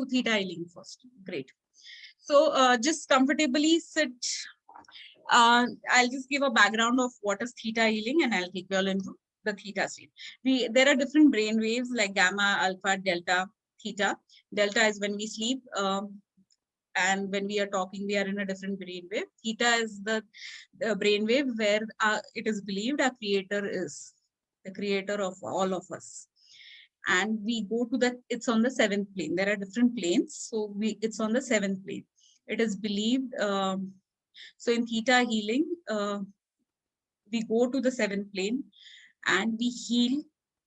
theta healing first. Great. So just comfortably sit. I'll just give a background of what is theta healing, and I'll take you all into the theta state. There are different brain waves like gamma, alpha, delta, theta. Delta is when we sleep, and when we are talking, we are in a different brain wave. Theta is the brain wave where it is believed our creator is the creator of all of us. And we go to that, it's on the seventh plane. There are different planes. So it's on the seventh plane. It is believed, so in theta healing, we go to the seventh plane and we heal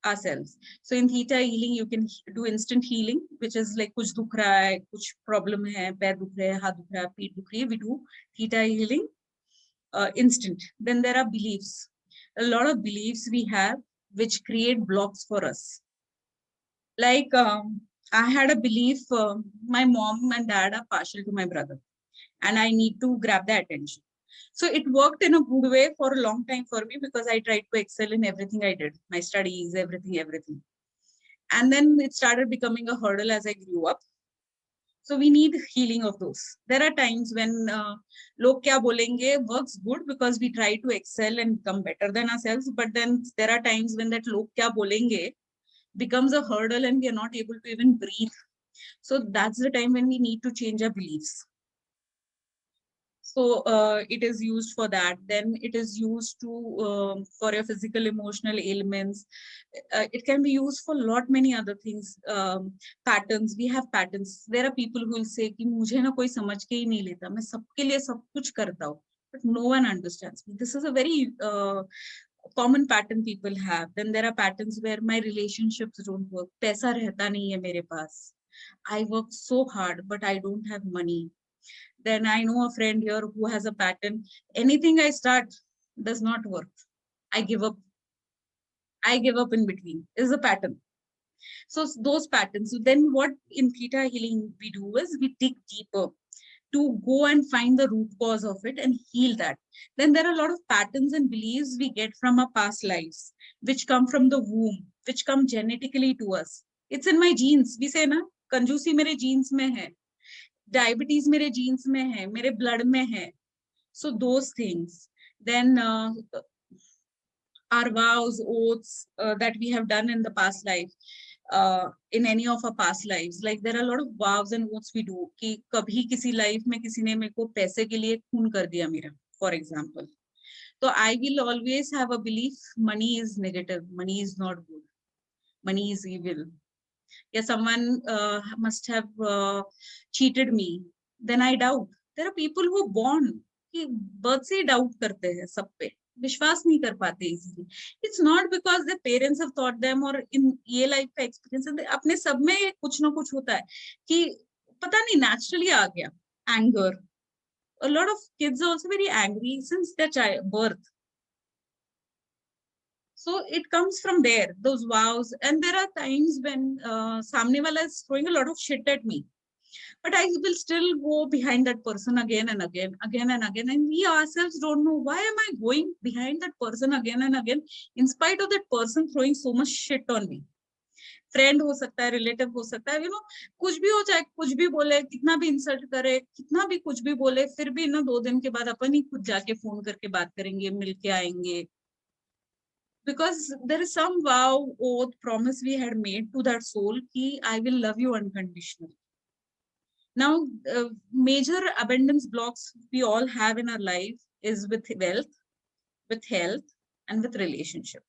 ourselves. So in theta healing, you can do instant healing, which is like kuch dukh raha hai, kuch problem hai, pair dukh raha hai, haath dukh raha hai, peet dukh rahi hai. We do theta healing instant. Then there are beliefs. A lot of beliefs we have which create blocks for us. Like I had a belief, my mom and dad are partial to my brother and I need to grab the attention. So it worked in a good way for a long time for me because I tried to excel in everything I did, my studies, everything. And then it started becoming a hurdle as I grew up. So we need healing of those. There are times when log kya bolenge works good because we try to excel and become better than ourselves. But then there are times when that log kya bolenge becomes a hurdle and we are not able to even breathe. So that's the time when we need to change our beliefs. So it is used for that. Then it is used to for your physical, emotional ailments. It can be used for lot many other things. Patterns. We have patterns. There are people who will say कि मुझे ना कोई समझ के ही नहीं लेता. मैं सबके लिए सब कुछ करता हूँ. But no one understands me. This is a very common pattern people have. Then there are patterns where my relationships don't work. पैसा रहता नहीं है मेरे पास. I work so hard, but I don't have money. Then I know a friend here who has a pattern. Anything I start does not work. I give up. I give up in between. Is a pattern. So those patterns. So then what in theta healing we do is we dig deeper to go and find the root cause of it and heal that. Then there are a lot of patterns and beliefs we get from our past lives, which come from the womb, which come genetically to us. It's in my genes. We say na, कंजूसी मेरे genes में है. Diabetes मेरे genes में है, मेरे blood में है. So those things. Then our vows, oaths that we have done in the past life, in any of our past lives, like there are a lot of vows and oaths we do. कि कभी किसी life में किसी ने मेरे को पैसे के लिए खून कर दिया मेरा, for example. So I will always have a belief: money is negative, money is not good, money is evil. Yeah, someone must have cheated me. Then I doubt. There are people who are born कि birth से doubt करते हैं सब पे, विश्वास नहीं कर पाते easily. It's not because the parents have taught them or in ये life का experience अपने सब में कुछ ना कुछ होता है कि पता नहीं naturally आ गया. Anger. A lot of kids are also very angry since their birth. So it comes from there, those vows. And there are times when Samne wala is throwing a lot of shit at me. But I will still go behind that person again and again. And we ourselves don't know why am I going behind that person again and again, in spite of that person throwing so much shit on me. Friend हो सकता है, relative हो सकता है, कुछ भी हो, चाहे कुछ भी बोले, कितना भी insult करे, कितना भी कुछ भी बोले, फिर भी ना 2 दिन के बाद अपन ही खुद जाके phone करके बात करेंगे, मिल के आएंगे. Because there is some vow, oath, promise we had made to that soul ki I will love you unconditionally. Now, major abundance blocks we all have in our life is with wealth, with health, and with relationship.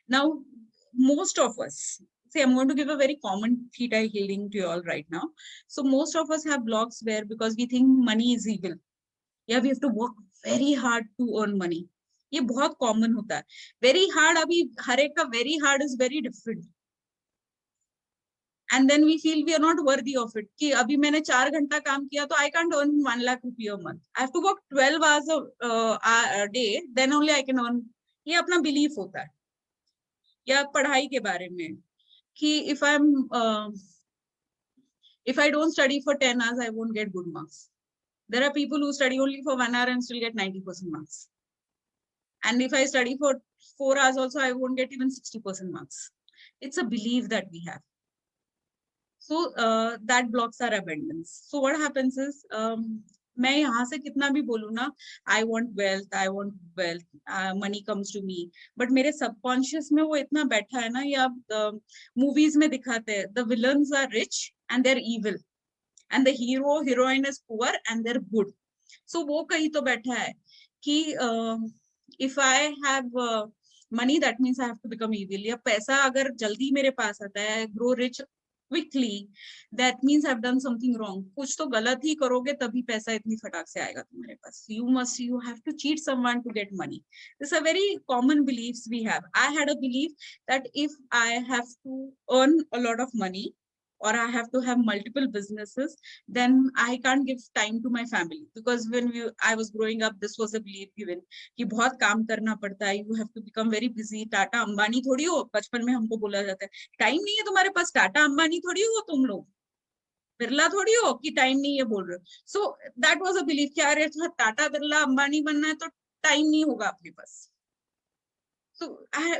Now, most of us, say I'm going to give a very common theta healing to you all right now. So most of us have blocks where because we think money is evil. Yeah, we have to work very hard to earn money. ये बहुत common होता है. Very hard, अभी हर एक का very hard is very different. And then we feel we are not worthy of it कि अभी मैंने 4 घंटा काम किया तो आई कैंट अर्न 1 लाख रुपये a month. I have to work 12 hours a day, then only I can earn. ये अपना बिलीफ होता है. या पढ़ाई के बारे में कि if I don't study for 10 hours I won't get good marks. There are people who study only for 1 hour and still get 90% marks. And if I study for 4 hours also, I won't get even 60% marks. It's a belief that we have. So that blocks our abundance. So what happens is, मैं यहाँ से कितना भी बोलूँ ना, I want wealth, money comes to me, but मेरे subconscious में वो इतना बैठा है ना, या movies में दिखाते हैं, the villains are rich and they're evil, and the heroine is poor and they're good. So वो कहीं तो बैठा है कि if I have money, that means I have to become evil. या पैसा अगर जल्दी मेरे पास आता है, grow rich quickly, that means I've done something wrong. कुछ तो गलत ही करोगे तभी पैसा इतनी फटाक से आएगा तुम्हारे पास. You have to cheat someone to get money. This is a very common beliefs we have. I had a belief that if I have to earn a lot of money, or I have to have multiple businesses, then I can't give time to my family. Because when I was growing up, this was a belief given कि बहुत काम करना पड़ता है, you have to become very busy. Tata Ambani थोड़ी हो, बचपन में हमको बोला जाता है टाइम नहीं है तुम्हारे पास, टाटा अंबानी थोड़ी हो तुम लोग, बिरला थोड़ी हो कि टाइम नहीं है बोल रहे हो. So that was a belief कि अरे टाटा बिरला अंबानी बनना है तो टाइम नहीं होगा अपने पास. So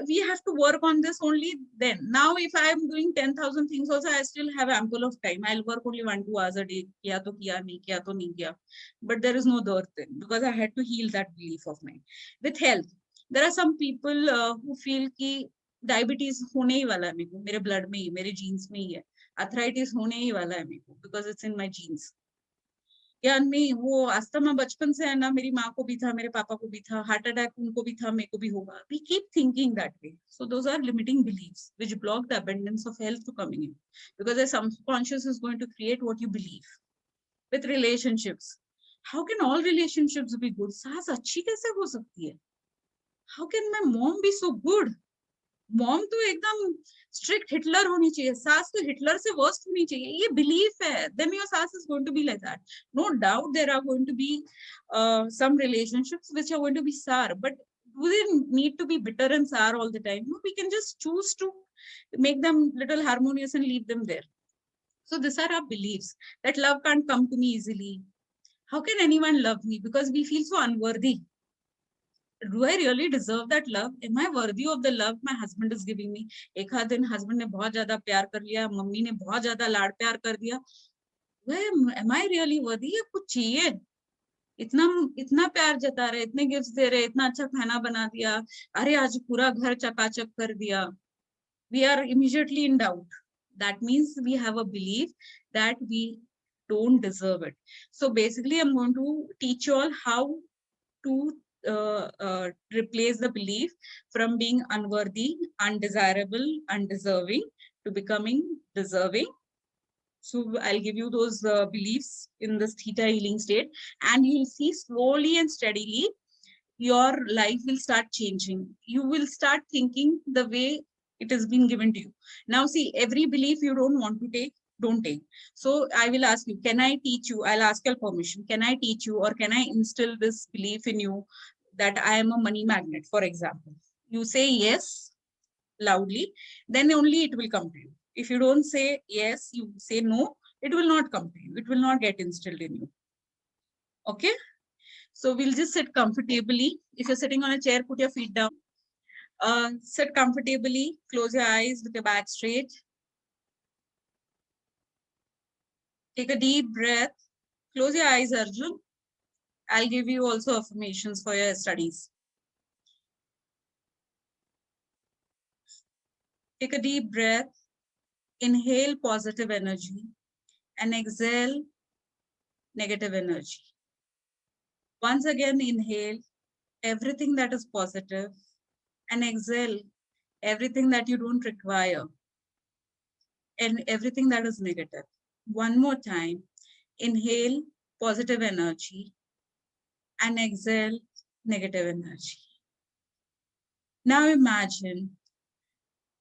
we have to work on this only then. Now, if I am doing 10,000 things also, I still have ample of time. I'll work only 1-2 hours a day. Kiya to kiya, nahi kiya to nahi kiya. But there is no dearth then, because I had to heal that belief of mine. With health, there are some people who feel कि diabetes होने ही वाला है मेरे को, मेरे blood में ही, मेरे genes में ही है. Arthritis होने ही वाला है मेरे को, because it's in my genes. या नहीं, वो अस्थमा बचपन से है ना, मेरी माँ को भी था, मेरे पापा को भी था, हार्ट अटैक उनको भी था, मेरे को भी होगा. We keep thinking that way. So those are limiting beliefs which block the abundance of health to coming in, because the subconscious is going to create what you believe. With relationships, how can all relationships be good? सास अच्छी कैसे हो सकती है? How can my mom be so good? Mom तो एकदम strict Hitler होनी चाहिए, सास तो हिटलर से वर्स्ट होनी चाहिए. ये बिलीफ है. देन योर सास is going to be like that. No doubt there are going to be some relationships which are going to be sour, but we need to be bitter and sour all the time. No, we can just choose to make them little harmonious and leave them there. So these are our beliefs that love can't come to me easily. How can anyone love me? Because we feel so unworthy. Do I really deserve that love? Am I worthy of the love my husband is giving me? एक आध दिन husband ने बहुत ज्यादा प्यार कर लिया, mummy ने बहुत ज्यादा लाड़ प्यार कर दिया. Am I really worthy? या कुछ चाहिए? इतना इतना प्यार जता रहे, इतने गिफ्ट्स दे रहे, इतना अच्छा खाना बना दिया, अरे आज पूरा घर चकाचक कर दिया. We are immediately in doubt. That means we have a belief that we don't deserve it. So basically, I'm going to teach you all how to replace the belief from being unworthy, undesirable, undeserving to becoming deserving. So I'll give you those beliefs in this theta healing state, and you'll see slowly and steadily your life will start changing. You will start thinking the way it has been given to you. Now see, every belief you don't want to take, don't take. So I will ask you, can I teach you? I'll ask your permission. Can I teach you, or can I instill this belief in you that I am a money magnet, for example? You say yes loudly, then only it will come to you. If you don't say yes, you say no, it will not come to you. It will not get instilled in you. Okay? So we'll just sit comfortably. If you're sitting on a chair, put your feet down. Sit comfortably, close your eyes with your back straight. Take a deep breath. Close your eyes, Arjun. I'll give you also affirmations for your studies. Take a deep breath. Inhale positive energy and exhale negative energy. Once again, inhale everything that is positive and exhale everything that you don't require and everything that is negative. One more time, inhale positive energy and exhale negative energy. Now imagine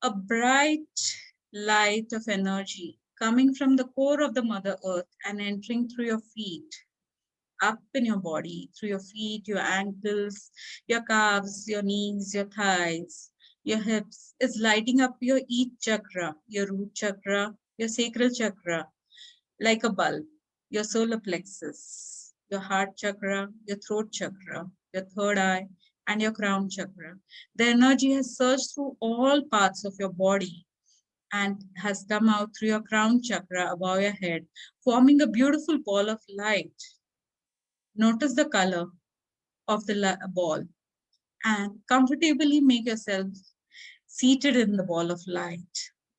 a bright light of energy coming from the core of the Mother Earth and entering through your feet, up in your body, through your feet, your ankles, your calves, your knees, your thighs, your hips. Is lighting up your each chakra, your root chakra, your sacral chakra, like a bulb, your solar plexus, your heart chakra, your throat chakra, your third eye, and your crown chakra. The energy has surged through all parts of your body and has come out through your crown chakra above your head, forming a beautiful ball of light. Notice the color of the ball and comfortably make yourself seated in the ball of light.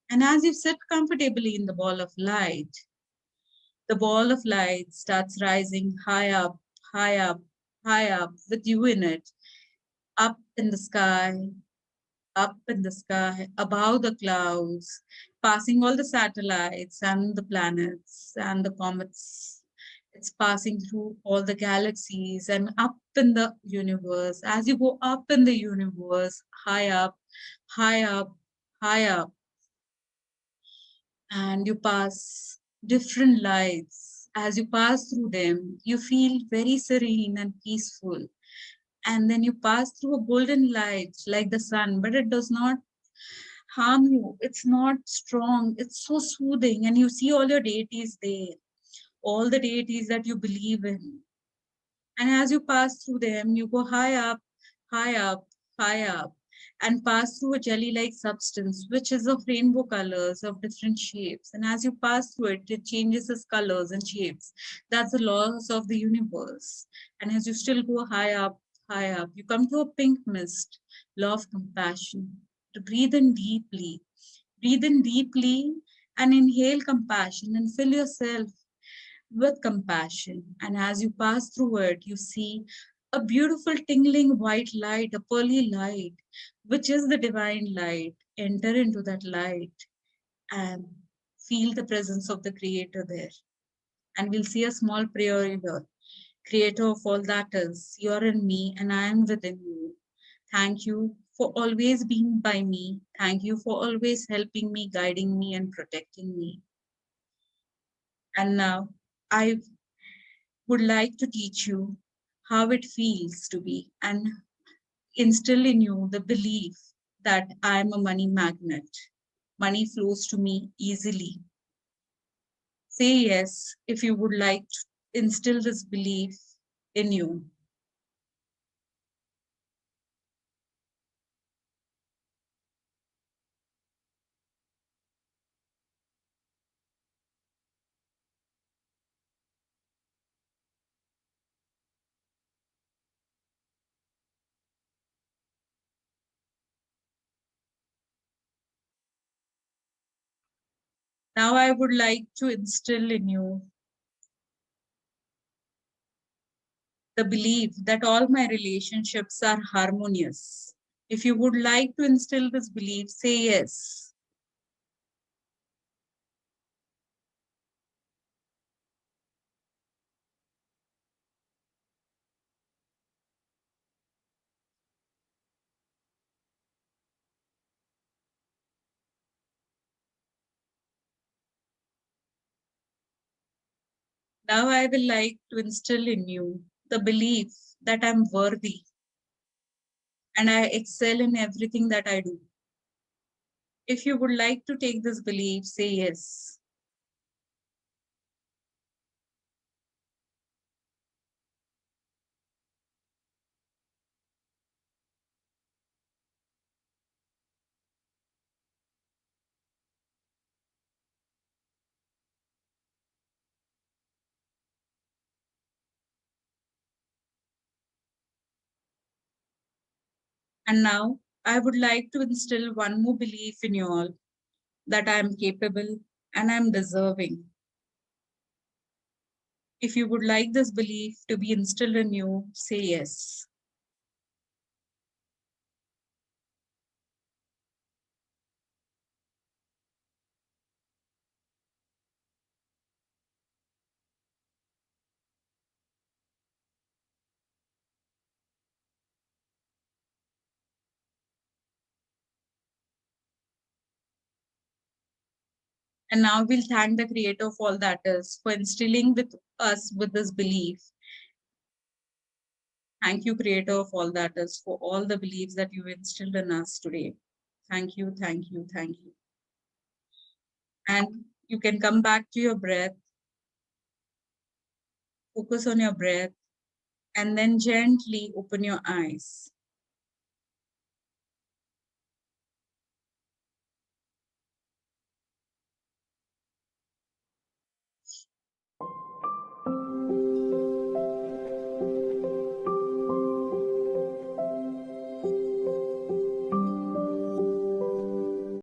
And as you sit comfortably in the ball of light starts rising high up, high up, high up with you in it, up in the sky, up in the sky, above the clouds, passing all the satellites and the planets and the comets. It's passing through all the galaxies and up in the universe. As you go up in the universe, high up, high up, high up, and you pass different lights. As you pass through them, you feel very serene and peaceful. And then you pass through a golden light like the sun, but it does not harm you. It's not strong. It's so soothing. And you see all your deities there, all the deities that you believe in. And as you pass through them, you go high up, high up, high up, and pass through a jelly-like substance, which is of rainbow colors of different shapes. And as you pass through it, it changes its colors and shapes. That's the laws of the universe. And as you still go high up, you come to a pink mist, law of compassion. To breathe in deeply. Breathe in deeply and inhale compassion and fill yourself with compassion. And as you pass through it, you see a beautiful tingling white light, a pearly light, which is the divine light. Enter into that light and feel the presence of the Creator there. And we'll see a small prayer here. Creator of all that is, you're in me and I am within you. Thank you for always being by me. Thank you for always helping me, guiding me, and protecting me. And now I would like to teach you how it feels to be and instill in you the belief that I am a money magnet. Money flows to me easily. Say yes if you would like to instill this belief in you. Now I would like to instill in you the belief that all my relationships are harmonious. If you would like to instill this belief, say yes. Now I will like to instill in you the belief that I'm worthy and I excel in everything that I do. If you would like to take this belief, say yes. And now I would like to instill one more belief in you all that I am capable and I'm deserving. If you would like this belief to be instilled in you, say yes. And now we'll thank the creator of all that is for instilling with us with this belief. Thank you, creator of all that is, for all the beliefs that you instilled in us today. Thank you, thank you, thank you. And you can come back to your breath, focus on your breath, and then gently open your eyes.